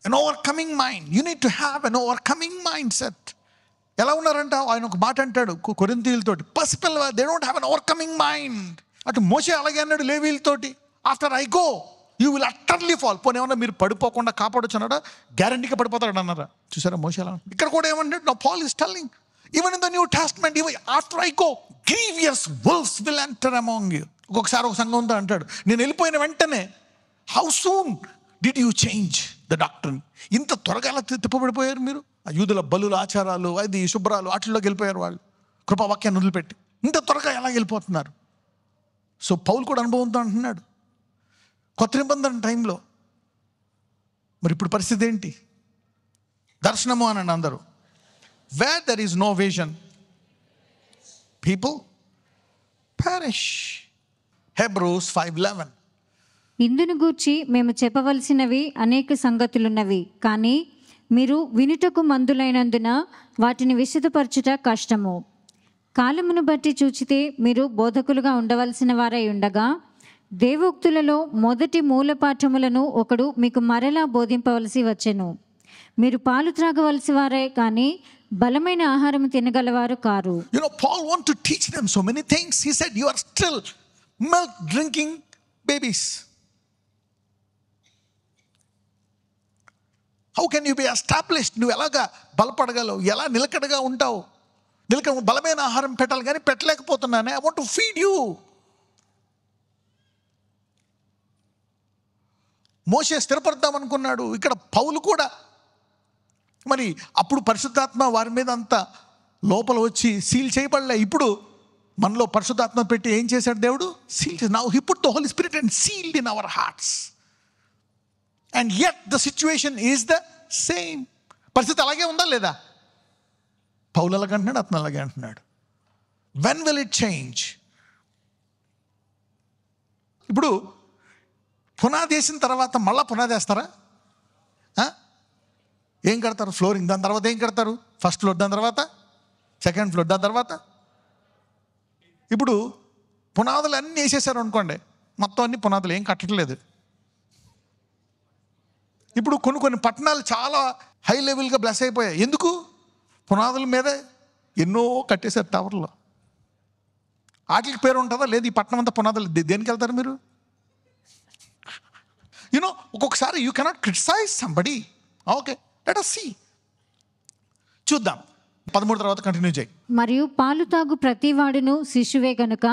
an overcoming mind. You need to have an overcoming mindset. ఎలా ఉన్నారంట? ఆయన ఒక మాట అంటాడు కొరింథీయులతోటి, పసిపిల్ల, they don't have an overcoming mind. అటు మోషే అలాగే అన్నాడు లేవీయులతోటి, after I go you will utterly fall. పోనీ ఏమన్నా మీరు పడిపోకుండా కాపాడొచ్చు అన్నాడా? గ్యారంటీగా పడిపోతాడు అన్నారా? చూసారా మోషే ఎలా? ఇక్కడ కూడా ఏమన్నాడు? No, Paul is telling, even in the New Testament, after I go grievous wolves will enter among you. ఒక్కొక్కసారి ఒక సంఘంతో అంటాడు, నేను వెళ్ళిపోయిన వెంటనే, how soon did you change the doctrine? ఇంత త్వరగా ఎలా తిప్పబడిపోయారు మీరు? ఆ యూదుల బలుల ఆచారాలు, అది శుభ్రాలు, వాటిల్లోకి వెళ్ళిపోయారు వాళ్ళు, కృపావాక్యాన్ని వదిలిపెట్టి. ఇంత త్వరగా ఎలా వెళ్ళిపోతున్నారు? సో పౌలు కూడా అనుభవంతో అంటున్నాడు కొత్త నిబంధన టైంలో. మరి ఇప్పుడు పరిస్థితి ఏంటి? దర్శనము అనండి అందరూ. Where there is no vision people perish. Hebrews 5:11. ఇందును గూర్చి మేము చెప్పవలసినవి అనేక సంగతులున్నవి, కానీ మీరు వినుటకు మందులైనందున వాటిని విశదపరచుట కష్టము. కాలమును బట్టి చూచితే మీరు బోధకులుగా ఉండవలసిన వారై ఉండగా, దేవోక్తులలో మొదటి మూలపాఠములను ఒకడు మీకు మరలా బోధింపవలసి వచ్చెను. మీరు పాలు త్రాగవలసి వారే కానీ బలమైన ఆహారం తినగలవారు car. You know, Paul want to teach them so many things. He said, you are still milk drinking babies. How can you be established? నువ్వు ఎలాగా బలపడగలవు? ఎలా నిలకడగా ఉంటావు? బలమైన ఆహారం పెట్టాలి కానీ పెట్టలేకపోతున్నానే. I want to feed you. మోషే స్థిరపడతాం అనుకున్నాడు. ఇక్కడ పౌలు కూడా మరి అప్పుడు పరిశుద్ధాత్మ వారి మీద అంత లోపల వచ్చి సీల్ చేయబడలే. ఇప్పుడు మనలో పరిశుద్ధాత్మ పెట్టి ఏం చేశాడు దేవుడు? సీల్ చేసి, now he put the Holy Spirit and sealed in our hearts. And yet the situation is the same. పరిస్థితి అలాగే ఉందా లేదా? పౌలు అలాగే అంటున్నాడు, అతను అలాగే అంటున్నాడు. When will it change? ఇప్పుడు పునాది వేసిన తర్వాత మళ్ళా పునాది వేస్తారా? ఏం కడతారు? ఫ్లోరింగ్. దాని తర్వాత ఏం కడతారు? ఫస్ట్ ఫ్లోర్, దాని తర్వాత సెకండ్ ఫ్లోర్, దాని తర్వాత. ఇప్పుడు పునాదులు అన్నీ వేసేసారు అనుకోండి, మొత్తం అన్ని పునాదులు ఏం కట్టట్లేదు. ఇప్పుడు కొన్ని పట్టణాలు చాలా హై లెవెల్గా బ్లెస్ అయిపోయాయి. ఎందుకు? పునాదుల మీద ఎన్నో కట్టేశారు టవర్లో. వాటికి పేరు ఉంటుందా? లేదు. ఈ పట్టణం అంతా పునాదులు. దేనికి వెళ్తారు మీరు? యూనో, ఒక్కొక్కసారి you cannot criticise somebody. Okay, let us see. చూద్దాం 13 తర్వాత కంటిన్యూ చేయి. మరియు పాలు తాగు ప్రతివాడును శిశువే గనుక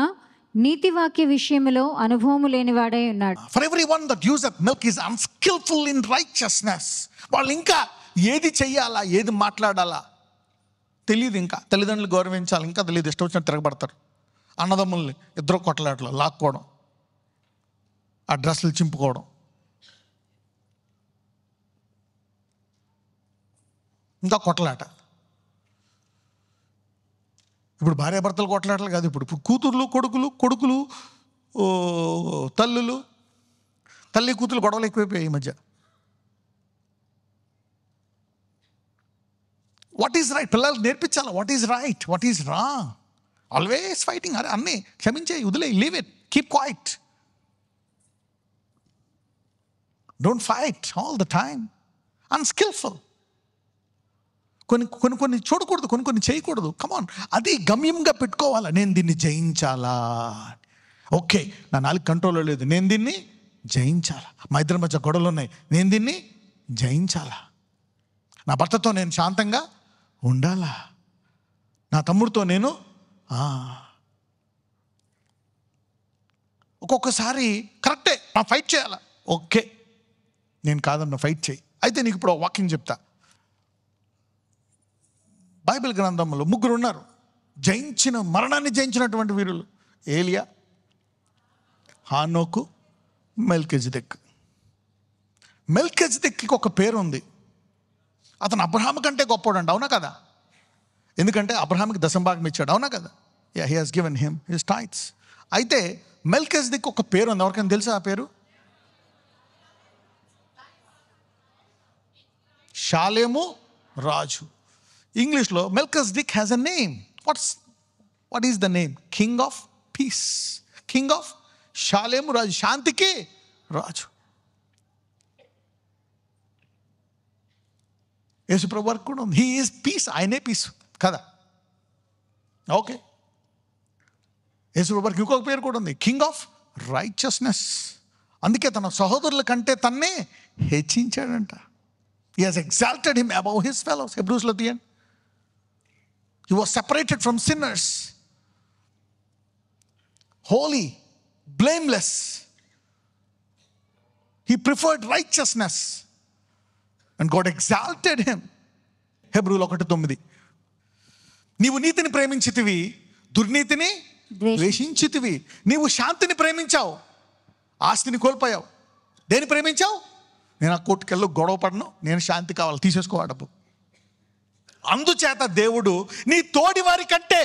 నీతివాక్య విషయంలో అనుభవము లేనివాడై ఉన్నాడు. For everyone that useth milk is unskillful in righteousness. వాళ్ళు ఇంకా ఏది చెయ్యాలా, ఏది మాట్లాడాలా తెలియదు. ఇంకా తల్లిదండ్రులు గౌరవించాలి ఇంకా తెలియదు. ఇష్టం వచ్చినట్టు తిరగబడతారు. అన్నదమ్ముల్ని ఇద్దరు కొట్టలాటలు, లాక్కోవడం, ఆ డ్రెస్సులు చింపుకోవడం, ఇంకా కొట్టలాట. ఇప్పుడు భార్యాభర్తలు కొట్టలాటలు కాదు. ఇప్పుడు కూతుర్లు కొడుకులు తల్లులు, తల్లి కూతురు గొడవలు ఎక్కువైపోయాయి ఈ మధ్య. What is right? పిల్లలకు నేర్పించాలి. What is right, what is wrong. Always fighting. అరే అన్నీ క్షమించే, వదిలే, leave it, keep quiet, don't fight all the time. Unskillful. కొన్ని చూడకూడదు, కొన్ని చేయకూడదు. కమాన్, అది గమ్యంగా పెట్టుకోవాలా. నేను దీన్ని జయించాలా. ఓకే, నా నాలుగు కంట్రోల్లో లేదు, నేను దీన్ని జయించాలా. మా ఇద్దరి మధ్య గొడవలు ఉన్నాయి, నేను దీన్ని జయించాలా. నా భర్తతో నేను శాంతంగా ఉండాలా. నా తమ్ముడితో నేను ఒక్కొక్కసారి కరెక్టే, నా ఫైట్ చేయాలా. ఓకే, నేను కాదన్న, ఫైట్ చేయి. అయితే నీకు ఇప్పుడు వాకింగ్ చెప్తా. బైబిల్ గ్రంథంలో 3 ఉన్నారు మరణాన్ని జయించినటువంటి వీరులు. ఏలియా, హానోకు, మెల్కిజెదెక్. మెల్కిజెదెక్కి ఒక పేరు ఉంది. అతను అబ్రహాము కంటే గొప్పవాడంట. అవునా కదా? ఎందుకంటే అబ్రహాముకి దశంభాగం ఇచ్చాడు. అవునా కదా? He has given him his tights. అయితే మెల్కిజెదెక్ ఒక పేరు ఉంది. ఎవరికైనా తెలుసా ఆ పేరు? షాలేము రాజు. ఇంగ్లీష్లో Melchizedek has a name. What is the name? King of peace. King of Salem రాజు, శాంతికి రాజు. యేసుప్రభు వారికి కూడా ఉంది. హీ ఈజ్ పీస్, ఆయనే పీస్ కదా. ఓకే, యేసుప్రభు వారికి ఇంకొక పేరు కూడా ఉంది, కింగ్ ఆఫ్ రైచియస్నెస్. అందుకే తన సహోదరుల కంటే తన్నే హెచ్చించాడంట. He has exalted him above his fellows. Hebrews లో తీయండి. He was separated from sinners, holy, blameless. He preferred righteousness and God exalted him. హెబ్రీయులు 1:9. నీవు నీతిని ప్రేమించితివి, దుర్నీతిని ద్వేషించితివి. నీవు శాంతిని ప్రేమించావు, ఆస్తిని కోల్పోయావు. దేని ప్రేమించావు? నేను ఆ కోర్టుకెళ్ళు గొడవ పడను, నేను శాంతి కావాలి, తీసేసుకో ఆ డబ్బు. అందుచేత దేవుడు నీ తోడి వారి కంటే,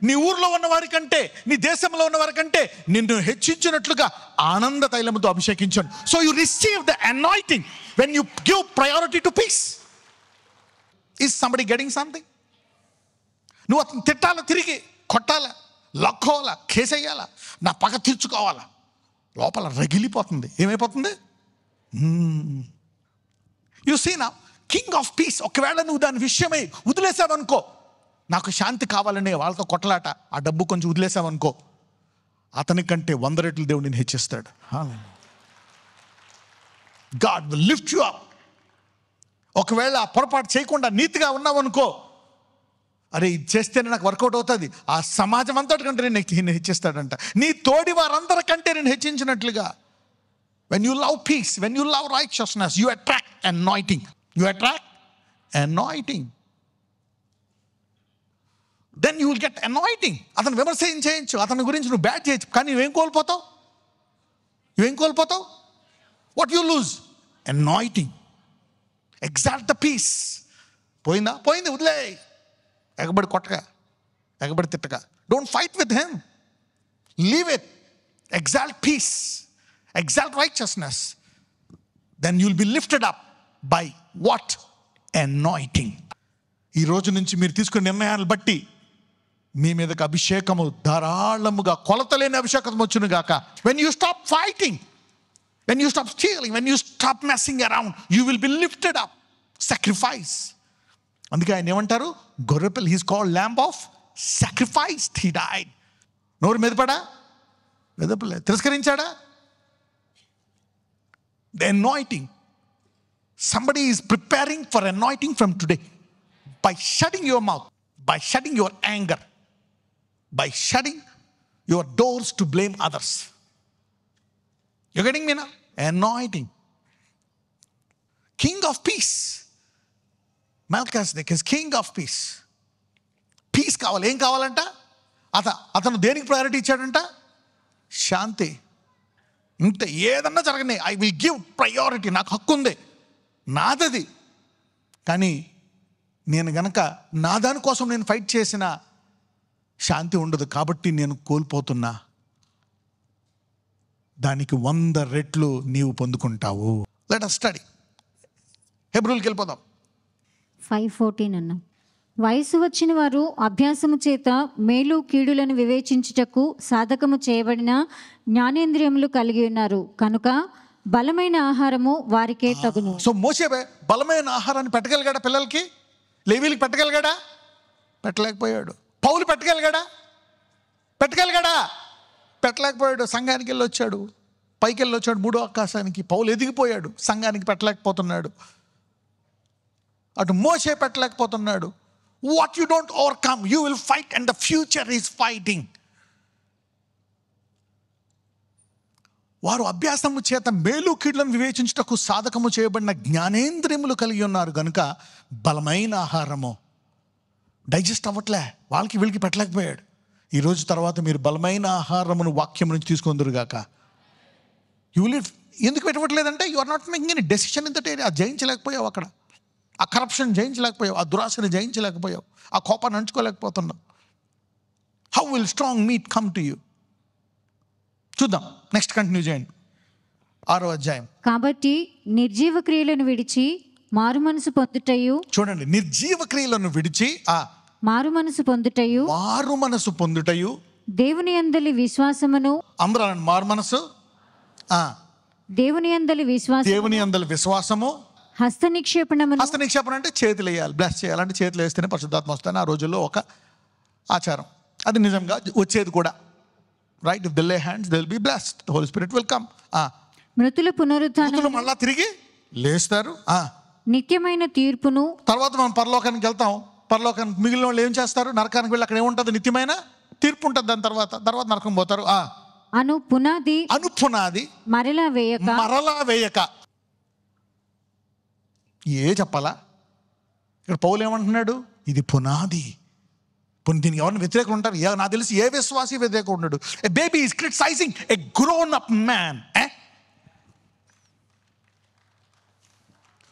నీ ఊర్లో ఉన్న వారి కంటే, నీ దేశంలో ఉన్న వారి కంటే నిన్ను హెచ్చించినట్లుగా ఆనంద తైలముతో అభిషేకించాను. So you receive the anointing when you give priority to peace. Is somebody getting something? నువ్వు అతను తిట్టాలా, తిరిగి కొట్టాలా, లక్కోవాలా, కేసేయాలా, నా పగ తీర్చుకోవాలా, లోపల రగిలిపోతుంది. ఏమైపోతుంది? యు సీ నా కింగ్ ఆఫ్ పీస్. ఒకవేళ నువ్వు దాని విషయమై వదిలేసావనుకో, నాకు శాంతి కావాలనే వాళ్ళతో కొట్టలాట, ఆ డబ్బు కొంచెం వదిలేసావనుకో, అతని కంటే 100 రెట్లు దేవుడిని హెచ్చిస్తాడు. God will lift you up. ఒకవేళ ఆ పొరపాటు చేయకుండా నీతిగా ఉన్నావనుకో, అరే ఇది చేస్తేనే నాకు వర్కౌట్ అవుతుంది, ఆ సమాజం అంతటి కంటే నేను హెచ్చిస్తాడంట. నీ తోడి వారందరికంటే నేను హెచ్చించినట్లుగా. When you love peace, when you love righteousness, you attract anointing. You attract anointing. Then you will get anointing. అతను విమర్శ చేయొచ్చు, అతని గురించి నువ్వు బ్యాడ్ చేయొచ్చు, కానీ నువ్వేం కోల్పోతావు? నువ్వేం కోల్పోతావు? What you lose? Anointing. Exalt the peace. పోయిందా? పోయింది, వదిలే. ఎగబడి కొట్టగా, ఎగబడి తిట్టగా. Don't fight with him. Leave it. Exalt peace. Exalt righteousness. Then you'll be lifted up by what? Anointing. ఈ రోజు నుంచి మీరు తీసుకునే నిర్ణయాలను బట్టి మీ మీదకి అభిషేకము ధారాళముగా, కొలతలేని అభిషేకం వచ్చును గాక. When you stop fighting, when you stop stealing, when you stop messing around, you will be lifted up. Sacrifice. అందుకే ఆయన ఏమంటారు? గొర్రెపిల్ల. He's called lamb of sacrifice. He died. నోరు మెదపడా? మెదపలే. తిరస్కరించాడా? The anointing. Somebody is preparing for anointing from today by shutting your mouth, by shutting your anger, by shutting your doors to blame others. You're getting me now? Anointing. King of peace. Melchizedek is king of peace. Peace కావాలి. ఏం కావాలంట? అతను దేనికి priority ఇచ్చాడంట? శాంతి. ఇంత ఏదన్నా జరగని, I will give priority. నాకు హక్కు ఉంది, నాదది. కానీ నేను గనక నా దానికోసం నేను ఫైట్ చేసిన శాంతి ఉండదు, కాబట్టి నేను కోల్పోతున్నా. దానికి 100 రెట్లు నీవు పొందుకుంటావు. Let us study. హెబ్రీయులకు వెళ్ళిపోదాం. 5:14 అన్న. వయసు వచ్చిన వారు అభ్యాసము చేత మేలు కీడులను వివేచించుటకు సాధకము చేయబడిన జ్ఞానేంద్రియములు కలిగి ఉన్నారు కనుక బలమైన ఆహారము వారికే తగును. సో మోషే బలమైన ఆహారాన్ని పెట్టగలిగాడా? పిల్లలకి, లేవీలకి పెట్టగలిగాడా? పెట్టలేకపోయాడు. పౌలు పెట్టగలిగాడా? పెట్టగలిగాడా? పెట్టలేకపోయాడు. సంఘానికి వెళ్ళి వచ్చాడు, పైకి వెళ్ళి వచ్చాడు 3వ ఆకాశానికి. పౌలు ఎదిగిపోయాడు, సంఘానికి పెట్టలేకపోతున్నాడు. అటు మోషే పెట్టలేకపోతున్నాడు. What you don't overcome, you will fight, and the future is fighting. వారు అభ్యాసము చేత మేలు కీడులను వివేచించుటకు సాధకము చేయబడిన జ్ఞానేంద్రియములు కలిగి ఉన్నారు కనుక బలమైన ఆహారము. డైజెస్ట్ అవ్వట్లే, వాళ్ళకి వీళ్ళకి పెట్టలేకపోయాడు. ఈరోజు తర్వాత మీరు బలమైన ఆహారమును వాక్యం నుంచి తీసుకుందరుగాక. You will. ఎందుకు పెట్టవట్లేదంటే you are not making any decision in that area. జయించలేకపోయావు అక్కడ. ఆ కరప్షన్ జయించలేకపోయావు, ఆ దురాశని జయించలేకపోయావు, ఆ కోపాన్ని అంచుకోలేకపోతున్నావు. How will strong meet come to you? చూద్దాం, నెక్స్ట్ కంటిన్యూ చేయండి. 6వ అధ్యాయం. కాబట్టి నిర్జీవ క్రియలను విడిచి మారు మనసు పొందుటయు. చూడండి, నిర్జీవ క్రియలను విడిచి మారు మనసు పొందుటయు, మారు మనసు పొందుటయు, దేవుని యందలి విశ్వాసమును. అందరూ మారు మనసు, దేవుని యందలి విశ్వాసం, దేవుని యందలి విశ్వాసము, హస్త నిక్షేపణమును హస్త నిక్షేపణ అంటే చేతులు వేయాలి, బ్లెస్ చేయాలంటే చేతులు వేస్తేనే పరిశుద్ధాత్మ వస్తాను. ఆ రోజుల్లో ఒక ఆచారం, అది నిజంగా వచ్చేది కూడా. Right, if they lay hands they will be blessed, the Holy Spirit will come. మృతుల పునరుత్థానం మళ్ళా తిరిగి లేస్తారు. నిత్యమైన తీర్పును. తర్వాత మనం పరలోకానికి వెళ్తాం. పరలోకానికి మిగిలిన వాళ్ళు ఏం చేస్తారు? నరకానికి వెళ్ళి అక్కడ ఏముంటుంది? నిత్యమైన తీర్పు ఉంటుంది. దాని తర్వాత నరకం పోతారు. అను పునాది మరలా వేయక చెప్పాలా? ఇక్కడ పౌలు ఏమంటున్నాడు? ఇది పునాది. దీనికి ఎవరిని వ్యతిరేకులు ఉంటారు? నాకు తెలిసి ఏ విశ్వాసి వ్యతిరేకులు ఉన్నాడు? A baby is criticizing a grown up man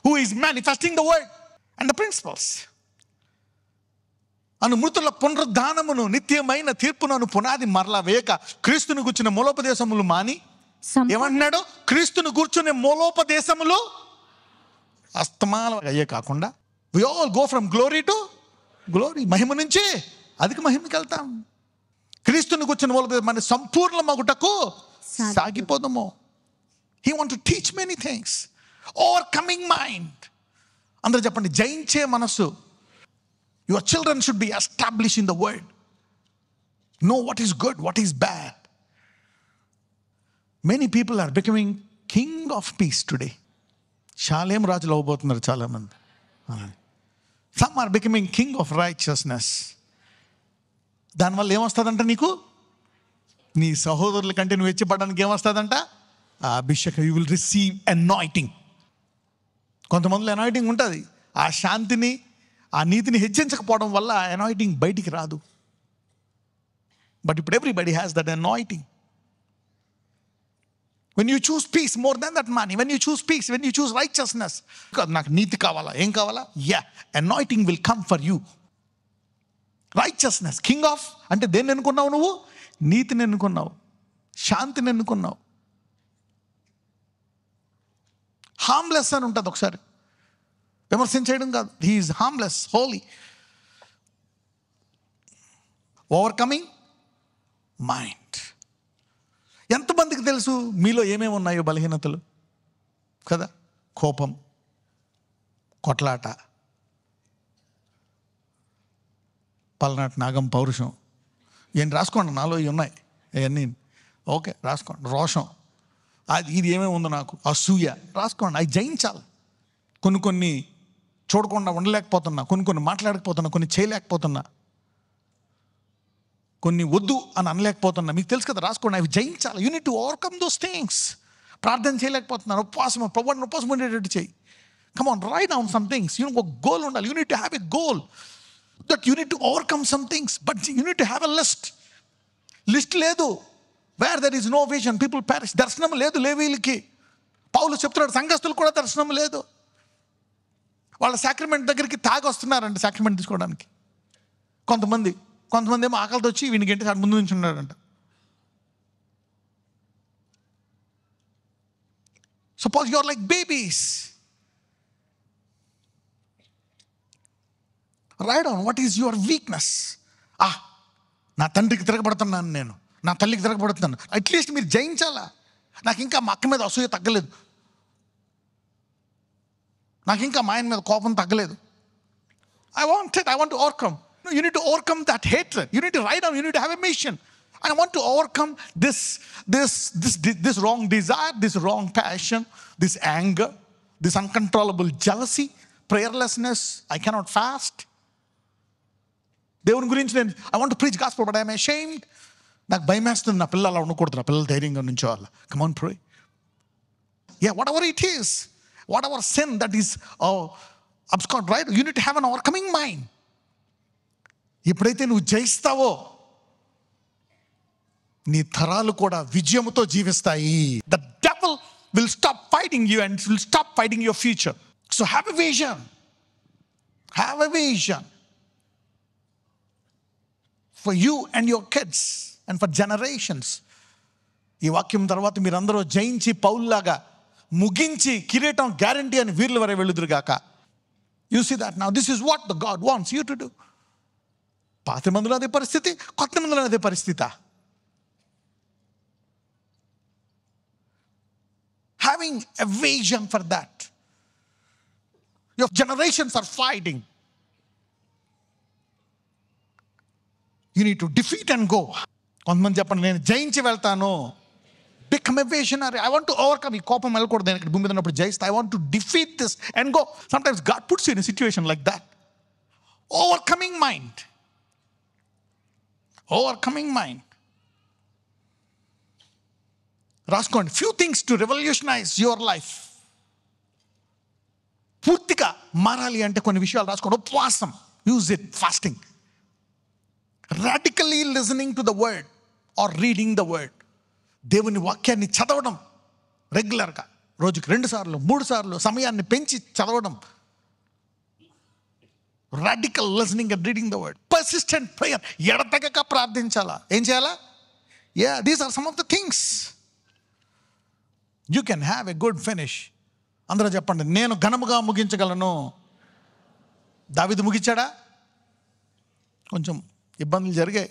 who is manifesting the word and the principles. మృతుల పునరుద్ధానమును నిత్యమైన తీర్పును పునాది మరలా వేయక క్రీస్తుని కూర్చున్న మూలోపదేశములు మాని. ఏమంటున్నాడు? క్రీస్తుని కూర్చునే మూలోపదేశములు అస్తమాల అయ్యే కాకుండా we all go from glory to glory, మహిమ నుంచి అధిక మహిమకి వెళ్తాం. క్రీస్తుని కూర్చున్న మూలోపదేశం మన సంపూర్ణ మగుటకు సాగిపోదము. He want to teach many things. Overcoming mind. అందరూ చెప్పండి, జయించే మనసు. Your children should be established in the word. Know what is good, what is bad. Many people are becoming king of peace today. Shalem రాజులు అవ్వబోతున్నారు చాలా మంది. Some are becoming king of righteousness. దానివల్ల ఏమొస్తుందంట? నీకు నీ సహోదరుల కంటే నువ్వు హెచ్చపడడానికి ఏమొస్తుందంట? అభిషేకం. You will receive anointing. కొంతమందిలో అనాయింటింగ్ ఉంటుంది. ఆ శాంతిని, ఆ నీతిని హెచ్చించకపోవడం వల్ల అనాయింటింగ్ బయటికి రాదు. బట్ ఇప్పుడు everybody has that anointing. When you choose peace more than that money, when you choose peace, when you choose righteousness, నాకు నీతి కావాలా, ఏం కావాలా? anointing will come for you. Righteousness, king of అంటే దేన్ని ఎన్నుకున్నావు నువ్వు? నీతిని ఎన్నుకున్నావు, శాంతిని ఎన్నుకున్నావు. హార్మ్లెస్ అని ఉంటుంది. ఒకసారి విమర్శించేయడం కాదు. He is harmless, holy. Overcoming mind. ఎంతమందికి తెలుసు మీలో ఏమేమి ఉన్నాయో బలహీనతలు కదా? కోపం, కొట్లాట, పల్నాటి నాగం పౌరుషం. ఏం రాసుకోండి, నాలో ఇవి ఉన్నాయి అవన్నీ. ఓకే, రాసుకోండి. రోషం, ఇది ఏమేమి ఉందో నాకు. అసూయ రాసుకోండి. అవి జయించాలి. కొన్ని చూడకుండా ఉండలేకపోతున్నా, కొన్ని మాట్లాడకపోతున్నా, కొన్ని చేయలేకపోతున్నా, కొన్ని వద్దు అని అనలేకపోతున్నా. మీకు తెలుసు కదా, రాసుకోండి. అవి జయించాలి. You need to overcome those things. ప్రార్థన చేయలేకపోతున్నాను, ఉపవాసం ఉండేటట్టు చేయి. Come on, write down some things. ఒక గోల్ ఉండాలి. You need to have a goal that you need to overcome some things. But you need to have a list లేదు. Where there is no vision people perish. దర్శనం లేదు లేవీలకి. పౌలు చెప్తున్నాడు, సంఘస్థులు కూడా దర్శనం లేదు. వాళ్ళ సాక్రమెంట్ దగ్గరికి తాగి వస్తున్నారంట సాక్రమెంట్ తీసుకోవడానికి. కొంతమంది ఏమో ఆకలితో వచ్చి వీనికి ఏంటి ముందు నుంచి ఉన్నాడంట. Suppose you are like babies. Right on what is your weakness. నా తండ్రికి తిరగబడుతున్నాను, నేను నా తల్లికి తిరగబడుతున్నాను. అట్లీస్ట్ మీరు జయించాలా. నాకు ఇంకా మా అక్క మీద అసూయ తగ్గలేదు, నాకు ఇంకా మా ఆయన మీద కోపం తగ్గలేదు. I want to overcome. No, you need to overcome that hatred. You need to write down. You need to have a mission. I want to overcome this wrong desire, this wrong passion, this anger, this uncontrollable jealousy, prayerlessness. I cannot fast. దేవుని గురించి నేను I want to preach gospel, but I am ashamed. నాకు భయం వేస్తుంది. నా పిల్లలు అలా ఉండకూడదు, నా పిల్లలు ధైర్యంగా నుంచోవాలి. Come on, pray. Whatever it is, whatever sin that is abscond, right? You need to have an overcoming mind. ఎప్పుడైతే నువ్వు జయిస్తావో నీ తరాలు కూడా విజయముతో జీవిస్తాయి. The devil will stop fighting you and will stop fighting your future. So have a vision. Have a vision for you and your kids and for generations. ఈ వాక్యం తర్వాత మీరందరూ జయించి పౌల్లాగా ముగించి కిరీటం గ్యారంటీ అని వీర్ల వరే వెళ్ళుదురుగాక. You see that now. This is what the God wants you to do. పాత మందులో అదే పరిస్థితి, కొత్త మందులో అదే పరిస్థితి. Having a vision for that. Your generations are fighting. You need to defeat and go. కొంతమంది చెప్పండి, నేను జయించి వెళ్తాను. Become a visionary. I want to overcome. ఈ కోపం వెళ్ళకూడదు. నేను ఇక్కడ భూమి మీద ఉన్నప్పుడు జయిస్తా. I want to defeat this and go. Sometimes God puts you in a situation like that. Overcoming mind. Overcoming mind. రాసుకోండి. Few things to revolutionize your life. పూర్తిగా మారాలి అంటే కొన్ని విషయాలు రాసుకోండి. ఉపవాసం. Use it. Fasting. Radically listening to the word or reading the word. దేవుని వాక్యాన్ని చదవడం రెగ్యులర్గా, రోజుకి 2 సార్లు 3 సార్లు సమయాన్ని పెంచి చదవడం. Radical listening and reading the word. Persistent prayer, ఎడతెగక ప్రార్థించాలా. ఏం చేయాలా? These are some of the things. You can have a good finish. అందరూ చెప్పండి, నేను ఘనముగా ముగించగలను. దావీదు ముగించాడా? కొంచెం ఇబ్బందులు జరిగాయి.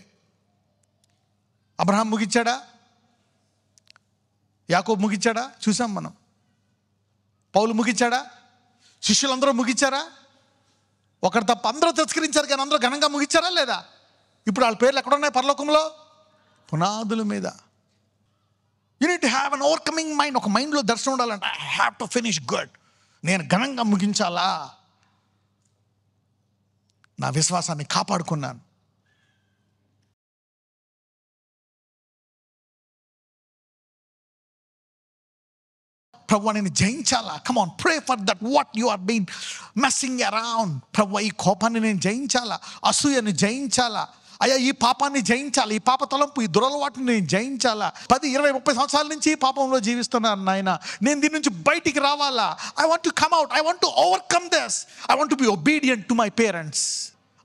అబ్రహాం ముగించాడా? యాకోబు ముగించాడా? చూసాం మనం. పౌలు ముగించాడా? శిష్యులందరూ ముగించారా? ఒకరు తప్ప అందరూ తిరస్కరించారు, కానీ అందరూ ఘనంగా ముగించారా లేదా? ఇప్పుడు వాళ్ళ పేర్లు ఎక్కడున్నాయి పరలోకంలో? పునాదుల మీద. You need to have an overcoming mind. ఒక మైండ్లో దర్శనం ఉండాలంటే I have to finish good. నేను ఘనంగా ముగించాలా. నా విశ్వాసాన్ని కాపాడుకున్నాను. ప్రభు నేను జయించాలా. Come on, pray for that. What you are been messing around. ప్రభు ఈ కోపాన్ని నేను జయించాలా, అసూయను జయించాలా, అయ్యా ఈ పాపాన్ని జయించాలి, ఈ పాప తలంపు, ఈ దురలవాటిని నేను జయించాలా. 10, 20, 30 సంవత్సరాల నుంచి ఈ పాపంలో జీవిస్తున్నాను నాయన. నేను దీని నుంచి బయటికి రావాలా. I want to come out. I want to overcome this. I want to be obedient to my parents.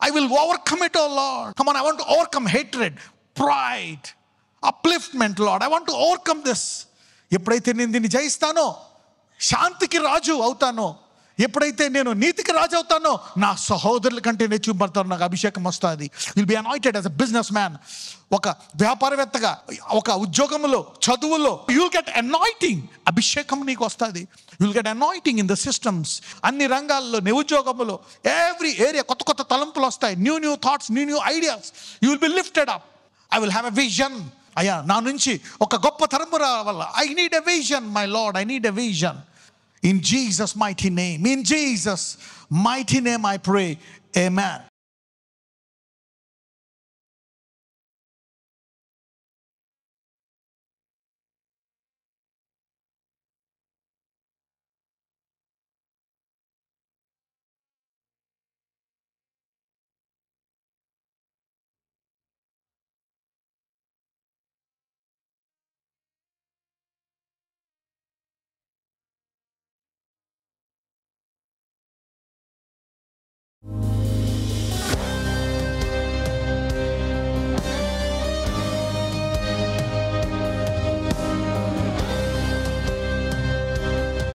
I will overcome it, O Lord. Come on, I want to overcome hatred, pride, upliftment, Lord. I want to overcome this. ఎప్పుడైతే నేను దీన్ని జయిస్తానో శాంతికి రాజు అవుతానో, ఎప్పుడైతే నేను నీతికి రాజు అవుతానో నా సహోదరుల కంటే నెచ్చుబడతాను. నాకు అభిషేకం వస్తుంది. Will be anointed as a business man. ఒక వ్యాపారవేత్తగా, ఒక ఉద్యోగంలో, చదువులో యూ విల్ గెట్ అనాయింటింగ్. అభిషేకం నీకు వస్తుంది. You will get anointing in the systems. అన్ని రంగాల్లో, ఉద్యోగంలో, ఎవ్రీ ఏరియా కొత్త కొత్త తలంపులు వస్తాయి. New thoughts, new ideas. You will be lifted up. I will have a vision. అయ్యా నా నుంచి ఒక గొప్ప తరము రావాల. I need a vision my lord. I need a vision. In Jesus' mighty name. In Jesus' mighty name I pray. Amen.